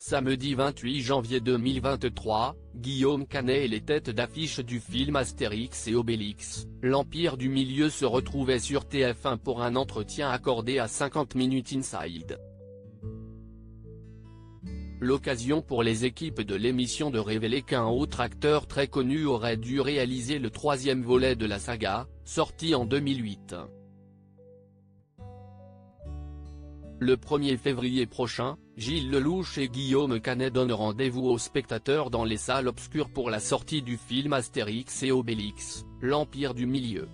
Samedi 28 janvier 2023, Guillaume Canet et les têtes d'affiche du film Astérix et Obélix, l'Empire du Milieu se retrouvaient sur TF1 pour un entretien accordé à 50 Minutes Inside. L'occasion pour les équipes de l'émission de révéler qu'un autre acteur très connu aurait dû réaliser le troisième volet de la saga, sorti en 2008. Le 1er février prochain, Gilles Lellouche et Guillaume Canet donnent rendez-vous aux spectateurs dans les salles obscures pour la sortie du film Astérix et Obélix, l'Empire du Milieu.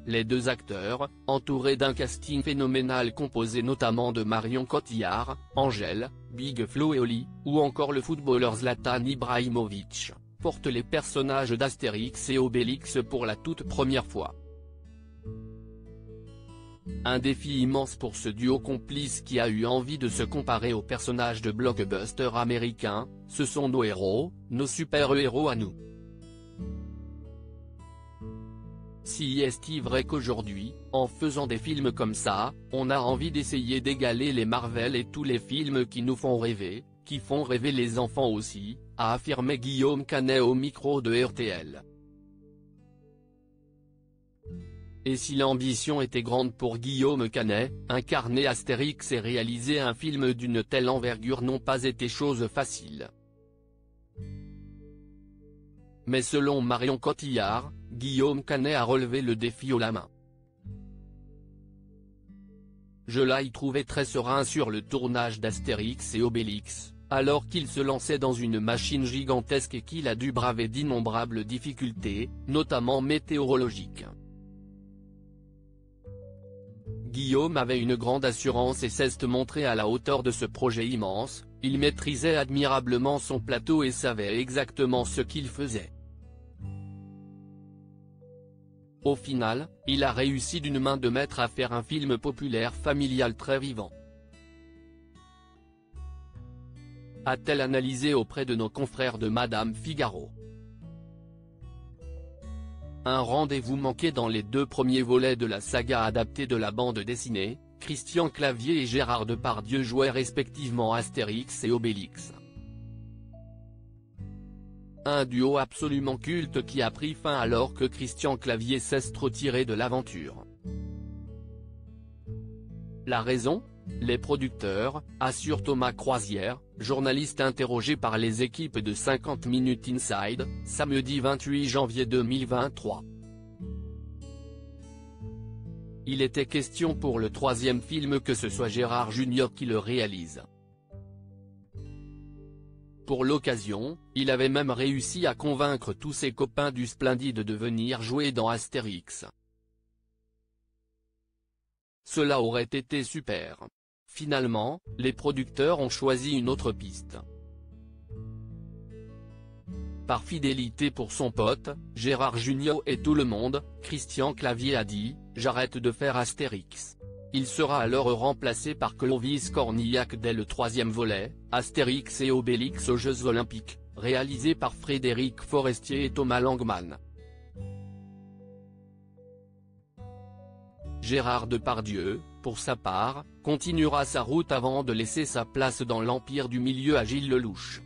Les deux acteurs, entourés d'un casting phénoménal composé notamment de Marion Cotillard, Angèle, Big Flo et Oli, ou encore le footballeur Zlatan Ibrahimovic, portent les personnages d'Astérix et Obélix pour la toute première fois. Un défi immense pour ce duo complice qui a eu envie de se comparer aux personnages de blockbusters américains, ce sont nos héros, nos super-héros à nous. Si est-il vrai qu'aujourd'hui, en faisant des films comme ça, on a envie d'essayer d'égaler les Marvel et tous les films qui nous font rêver, qui font rêver les enfants aussi, a affirmé Guillaume Canet au micro de RTL. Et si l'ambition était grande pour Guillaume Canet, incarner Astérix et réaliser un film d'une telle envergure n'ont pas été chose facile. Mais selon Marion Cotillard, Guillaume Canet a relevé le défi haut la main. Je l'ai trouvé très serein sur le tournage d'Astérix et Obélix, alors qu'il se lançait dans une machine gigantesque et qu'il a dû braver d'innombrables difficultés, notamment météorologiques. Guillaume avait une grande assurance et s'est montré à la hauteur de ce projet immense, il maîtrisait admirablement son plateau et savait exactement ce qu'il faisait. Au final, il a réussi d'une main de maître à faire un film populaire familial très vivant. A-t-elle analysé auprès de nos confrères de Madame Figaro. Un rendez-vous manqué dans les deux premiers volets de la saga adaptée de la bande dessinée, Christian Clavier et Gérard Depardieu jouaient respectivement Astérix et Obélix. Un duo absolument culte qui a pris fin alors que Christian Clavier s'est retiré de l'aventure. La raison ? Les producteurs, assure Thomas Croisière, journaliste interrogé par les équipes de 50 Minutes Inside, samedi 28 janvier 2023. Il était question pour le troisième film que ce soit Gérard Junior qui le réalise. Pour l'occasion, il avait même réussi à convaincre tous ses copains du Splendide de venir jouer dans Astérix. Cela aurait été super. Finalement, les producteurs ont choisi une autre piste. Par fidélité pour son pote, Gérard Junior et tout le monde, Christian Clavier a dit « J'arrête de faire Astérix ». Il sera alors remplacé par Clovis Cornillac dès le troisième volet, Astérix et Obélix aux Jeux Olympiques, réalisé par Frédéric Forestier et Thomas Langman. Gérard Depardieu, pour sa part, continuera sa route avant de laisser sa place dans l'Empire du Milieu à Gilles Lellouche.